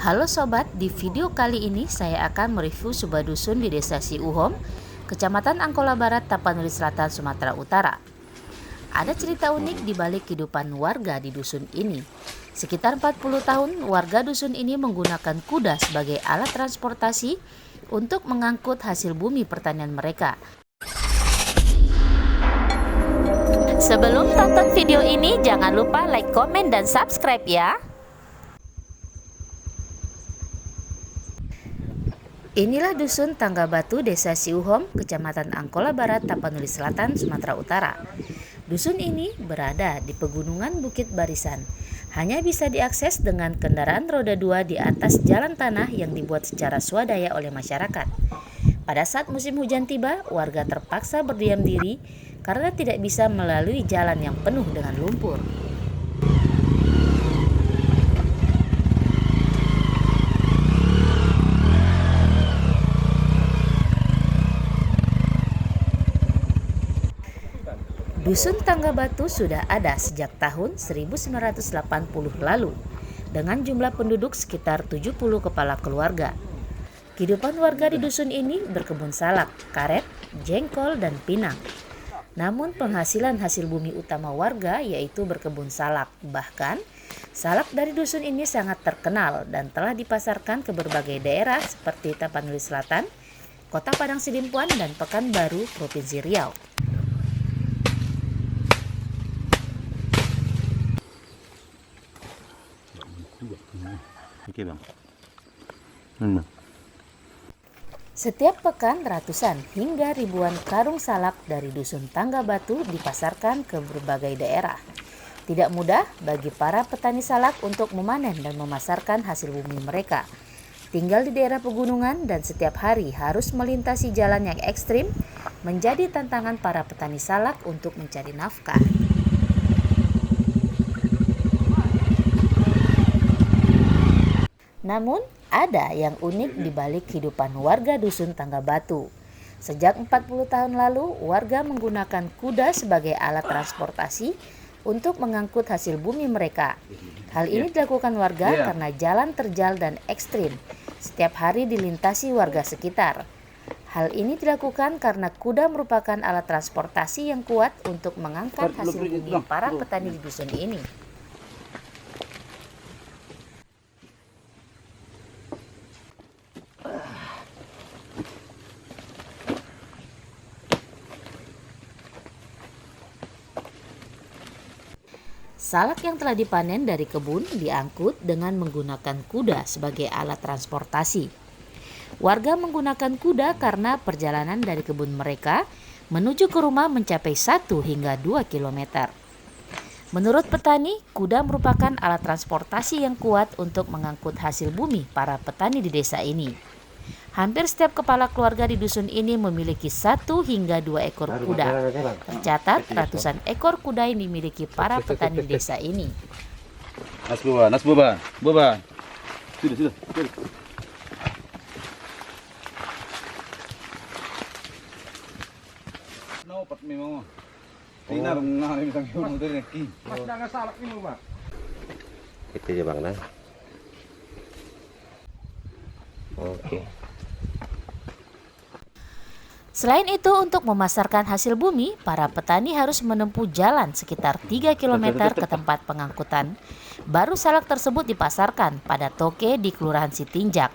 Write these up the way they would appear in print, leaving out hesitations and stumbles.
Halo sobat, di video kali ini saya akan mereview sebuah dusun di Desa Siuhom, Kecamatan Angkola Barat, Tapanuli Selatan, Sumatera Utara. Ada cerita unik di balik kehidupan warga di dusun ini. Sekitar 40 tahun, warga dusun ini menggunakan kuda sebagai alat transportasi untuk mengangkut hasil bumi pertanian mereka. Sebelum tonton video ini, jangan lupa like, komen, dan subscribe ya. Inilah dusun Tangga Batu, Desa Siuhom, Kecamatan Angkola Barat, Tapanuli Selatan, Sumatera Utara. Dusun ini berada di pegunungan Bukit Barisan. Hanya bisa diakses dengan kendaraan roda 2 di atas jalan tanah yang dibuat secara swadaya oleh masyarakat. Pada saat musim hujan tiba, warga terpaksa berdiam diri karena tidak bisa melalui jalan yang penuh dengan lumpur. Dusun Tangga Batu sudah ada sejak tahun 1980 lalu dengan jumlah penduduk sekitar 70 kepala keluarga. Kehidupan warga di dusun ini berkebun salak, karet, jengkol, dan pinang. Namun penghasilan hasil bumi utama warga yaitu berkebun salak. Bahkan salak dari dusun ini sangat terkenal dan telah dipasarkan ke berbagai daerah seperti Tapanuli Selatan, Kota Padang Sidimpuan, dan Pekanbaru, Provinsi Riau. Oke bang. Setiap pekan ratusan hingga ribuan karung salak dari dusun Tangga Batu dipasarkan ke berbagai daerah. Tidak mudah bagi para petani salak untuk memanen dan memasarkan hasil bumi mereka. Tinggal di daerah pegunungan dan setiap hari harus melintasi jalan yang ekstrim menjadi tantangan para petani salak untuk mencari nafkah. Namun, ada yang unik di balik kehidupan warga dusun Tangga Batu. Sejak 40 tahun lalu, warga menggunakan kuda sebagai alat transportasi untuk mengangkut hasil bumi mereka. Hal ini dilakukan warga karena jalan terjal dan ekstrim. Setiap hari dilintasi warga sekitar. Hal ini dilakukan karena kuda merupakan alat transportasi yang kuat untuk mengangkat hasil bumi para petani di dusun ini. Salak yang telah dipanen dari kebun diangkut dengan menggunakan kuda sebagai alat transportasi. Warga menggunakan kuda karena perjalanan dari kebun mereka menuju ke rumah mencapai 1 hingga 2 km. Menurut petani, kuda merupakan alat transportasi yang kuat untuk mengangkut hasil bumi para petani di desa ini. Hampir setiap kepala keluarga di dusun ini memiliki 1 hingga 2 ekor kuda. Tercatat ratusan ekor kuda yang dimiliki para petani di desa ini. Nas boba. Sudah. Naupat memang. Tinar nang isang yun motor ni. Mas jangan salak ni Pak. Itu ya bang nah. Oke. Selain itu, untuk memasarkan hasil bumi, para petani harus menempuh jalan sekitar 3 km ke tempat pengangkutan. Baru salak tersebut dipasarkan pada toke di Kelurahan Sitinjak.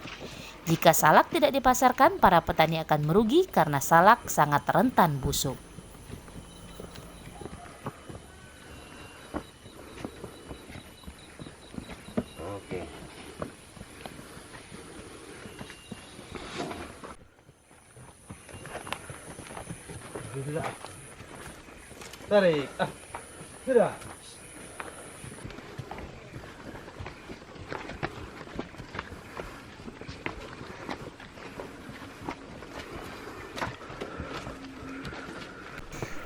Jika salak tidak dipasarkan, para petani akan merugi karena salak sangat rentan busuk. Oke. Tarik. Sudah.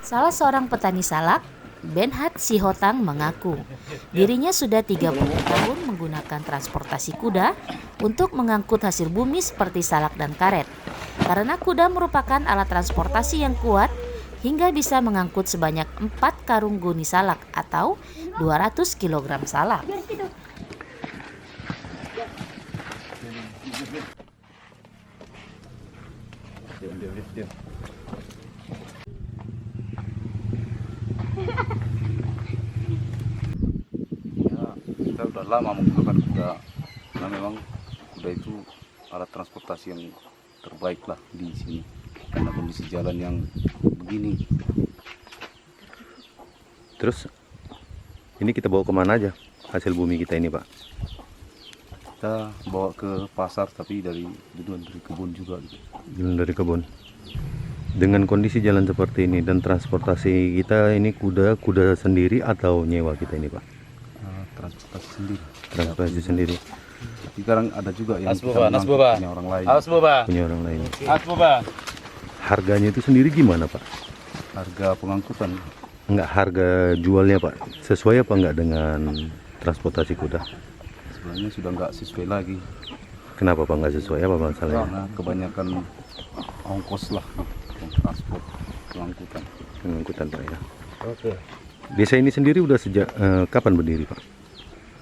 Salah seorang petani salak, Benhat Sihotang, mengaku dirinya sudah 30 tahun menggunakan transportasi kuda untuk mengangkut hasil bumi seperti salak dan karet. Karena kuda merupakan alat transportasi yang kuat hingga bisa mengangkut sebanyak 4 karung guni salak atau 200 kg salak. Diam. Ya, kita udah lama menggunakan kuda. Karena memang kuda itu alat transportasi yang terbaik lah di sini. Karena kondisi jalan yang begini. Terus ini kita bawa kemana aja hasil bumi kita ini, Pak? Kita bawa ke pasar tapi dari kebun juga gitu. Jalan dari kebun. Dengan kondisi jalan seperti ini dan transportasi kita ini kuda sendiri atau nyewa kita ini, Pak? Transportasi sendiri. Transportasi sendiri. Tapi sekarang ada juga yang punya orang lain. Punya orang lain. Asboba. Harganya itu sendiri gimana, Pak? Harga pengangkutan Enggak, harga jualnya, Pak, sesuai apa enggak dengan transportasi kuda? sebenarnya sudah nggak sesuai lagi. Kenapa, Pak, enggak sesuai? Apa masalahnya? Karena kebanyakan ongkos lah transport pengangkutan. Pengangkutan, Pak, ya. Oke. Desa ini sendiri udah sejak kapan berdiri, Pak?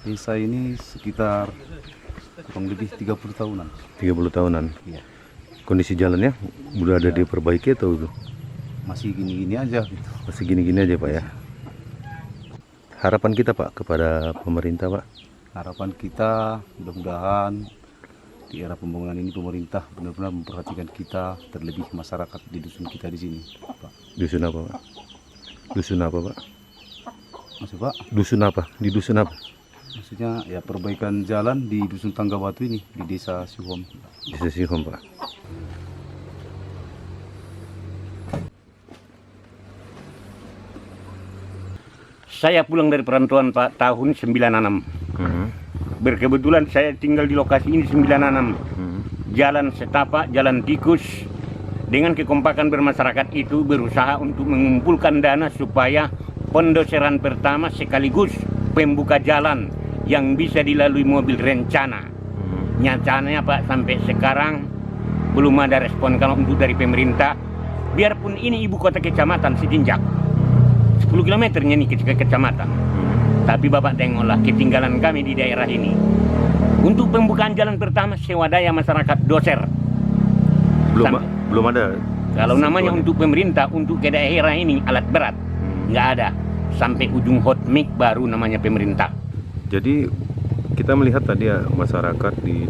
Desa ini sekitar kurang lebih 30 tahunan. 30 tahunan. Iya. Kondisi jalannya udah ada diperbaiki atau Masih gini-gini aja gitu. masih gini-gini aja, Pak, ya? Harapan kita, Pak, kepada pemerintah, Pak? Harapan kita mudah-mudahan di era pembangunan ini pemerintah benar-benar memperhatikan kita, terlebih masyarakat di dusun kita di sini, Pak. Dusun apa, Pak? Dusun apa, Pak? Maksud Pak? Dusun apa? Di dusun apa? Maksudnya ya perbaikan jalan di dusun Tangga Batu ini di desa Suhom. Desa Sihom, Pak. Saya pulang dari perantauan Pak tahun 96. Berkebetulan saya tinggal di lokasi ini 96. Jalan setapak, jalan tikus. Dengan kekompakan bermasyarakat itu berusaha untuk mengumpulkan dana supaya pendoseran pertama sekaligus pembuka jalan yang bisa dilalui mobil rencana. Nyatanya, Pak, sampai sekarang belum ada respon kalau untuk dari pemerintah. Biarpun ini ibu kota kecamatan Sitinjak, 10 kilometernya nih ke kecamatan. Tapi Bapak tengoklah ketinggalan kami di daerah ini. Untuk pembukaan jalan pertama swadaya masyarakat doser. Belum ada. Kalau namanya untuk pemerintah, untuk ke daerah ini alat berat, nggak ada. Sampai ujung hot mic baru namanya pemerintah. Jadi kita melihat tadi ya masyarakat di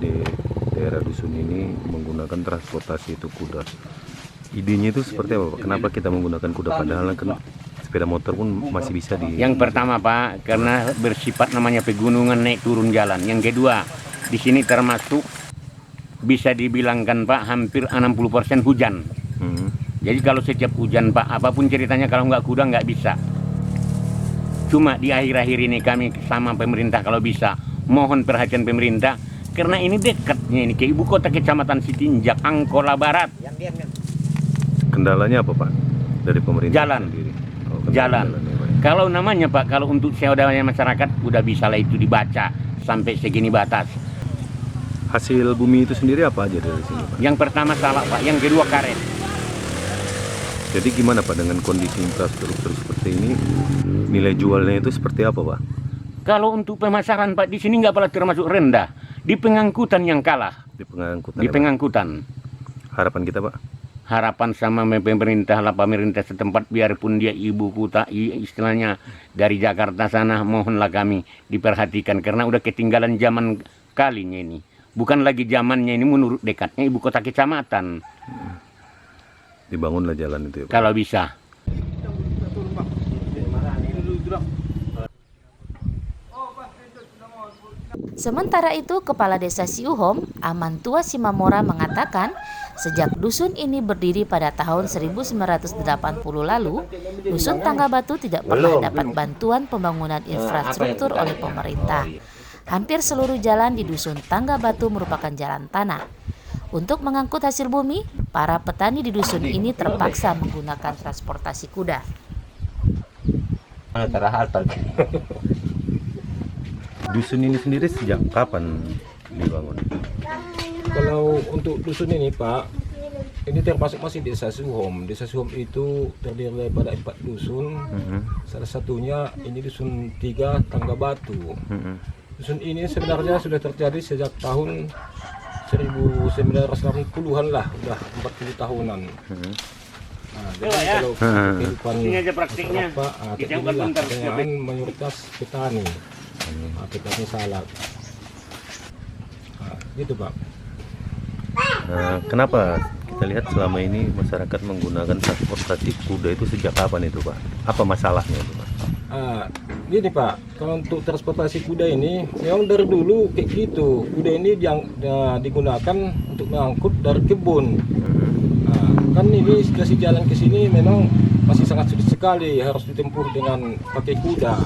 daerah dusun ini menggunakan transportasi itu kuda. Idenya itu seperti apa, Pak? Kenapa kita menggunakan kuda padahal kan sepeda motor pun masih bisa di... Yang pertama, Pak, karena bersifat namanya pegunungan naik turun jalan. Yang kedua, di sini termasuk bisa dibilangkan, Pak, hampir 60% hujan. Jadi kalau setiap hujan, Pak, apapun ceritanya kalau nggak kuda nggak bisa. Cuma di akhir-akhir ini kami sama pemerintah kalau bisa mohon perhatian pemerintah karena ini dekatnya ini ke ibu kota kecamatan Sitinjak, Angkola Barat. Kendalanya apa, Pak, dari pemerintah Jalan. sendiri? Jalan. Ya, Pak. Kalau namanya, Pak, kalau untuk swadaya masyarakat udah bisa lah itu dibaca sampai segini batas. Hasil bumi itu sendiri apa aja dari sini, Pak? Yang pertama salak, Pak, yang kedua karet. Jadi gimana, Pak, dengan kondisi infrastruktur seperti ini, nilai jualnya itu seperti apa, Pak? Kalau untuk pemasaran, Pak, di sini nggak pernah termasuk rendah. Di pengangkutan yang kalah. Di pengangkutan. Di ya, Pak? pengangkutan. Harapan kita, Pak? Harapan sama pemerintah lah, pemerintah setempat biarpun dia ibu kota istilahnya dari Jakarta sana, mohonlah kami diperhatikan karena udah ketinggalan zaman kalinya ini. Bukan lagi zamannya ini menurut dekatnya ibu kota kecamatan. Dibangunlah jalan itu ya, Pak? Kalau bisa. Sementara itu, Kepala Desa Siuhom, Amantua Simamora mengatakan, sejak dusun ini berdiri pada tahun 1980 lalu, dusun Tangga Batu tidak pernah dapat bantuan pembangunan infrastruktur oleh pemerintah. Hampir seluruh jalan di dusun Tangga Batu merupakan jalan tanah. Untuk mengangkut hasil bumi, para petani di dusun ini terpaksa menggunakan transportasi kuda. Dusun ini sendiri sejak kapan dibangun? Kalau untuk dusun ini, Pak, ini termasuk masih desa Suhom. Desa Suhom itu terdiri daripada 4 dusun. Salah satunya ini dusun 3 Tangga Batu. Dusun ini sebenarnya sudah terjadi sejak tahun 1980-an lah, udah 40 tahunan. Nah, jadi kalau kehidupan Ini aja praktiknya. Kita bukan terjadilah bentar. kebanyakan mayoritas petani, petani salak. Nah, gitu Pak. Nah, kenapa kita lihat selama ini masyarakat menggunakan transportasi kuda itu sejak kapan itu Pak? Apa masalahnya itu Pak? Gini Pak, kalau untuk transportasi kuda ini memang dari dulu kayak gitu. Kuda ini digunakan untuk mengangkut dari kebun. Nah, kan ini situasi jalan ke sini memang masih sangat sulit sekali, harus ditempuh dengan pakai kuda.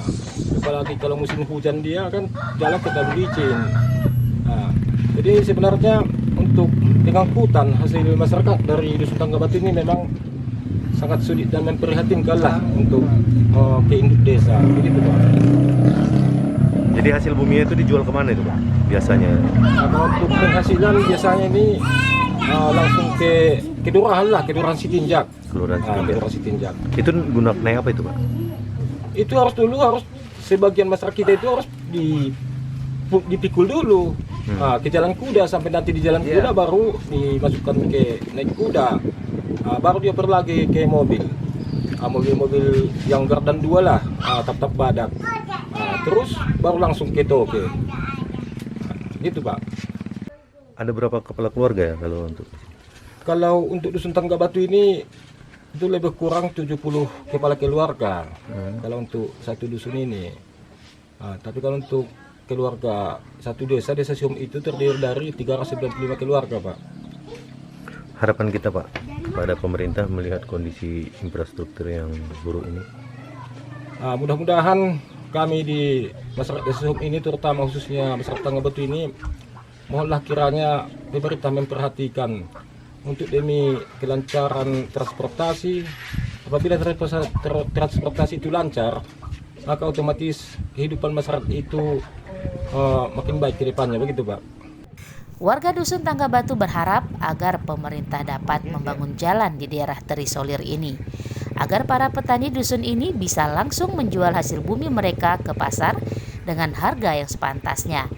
Apalagi kalau musim hujan dia kan jalan kita licin. Nah, jadi sebenarnya untuk pengangkutan hasil masyarakat dari Dusun Tanggabatu ini memang sangat sulit dan memprihatinkan lah untuk ke induk desa, begitu Pak. Jadi hasil buminya itu dijual kemana itu Pak? Biasanya? Nah, kalau untuk penghasilan biasanya ini langsung ke kelurahan lah, kelurahan Sitinjak. Kelurahan Sitinjak. Kelurahan Sitinjak. Itu naik apa itu Pak? Itu harus sebagian masyarakat kita itu harus dipikul dulu. Nah, ke jalan kuda sampai nanti di jalan kuda baru dimasukkan ke naik kuda. Baru dia lagi ke mobil. Mobil-mobil yang gardan 2 lah, tap-tap badak. Terus baru langsung ke toke. Gitu Pak. Ada berapa kepala keluarga ya kalau untuk Dusun Tanggabatu ini itu lebih kurang 70 kepala keluarga. Kalau untuk satu dusun ini. Tapi kalau untuk keluarga satu desa Siom itu terdiri dari 395 keluarga Pak. harapan kita Pak pada pemerintah melihat kondisi infrastruktur yang buruk ini? Mudah-mudahan kami di masyarakat Desa Siom ini, terutama khususnya masyarakat Tanggabatu ini, mohonlah kiranya pemerintah memperhatikan untuk demi kelancaran transportasi. Apabila transportasi itu lancar, maka otomatis kehidupan masyarakat itu makin baik ke depannya, begitu Pak. Warga Dusun Tanggabatu berharap agar pemerintah dapat membangun jalan di daerah terisolir ini, agar para petani dusun ini bisa langsung menjual hasil bumi mereka ke pasar dengan harga yang sepantasnya.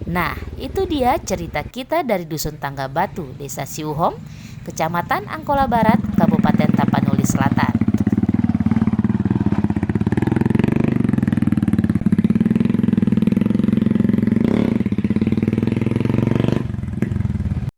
Nah, itu dia cerita kita dari Dusun Tanggabatu, Desa Siuhom, Kecamatan Angkola Barat, Kabupaten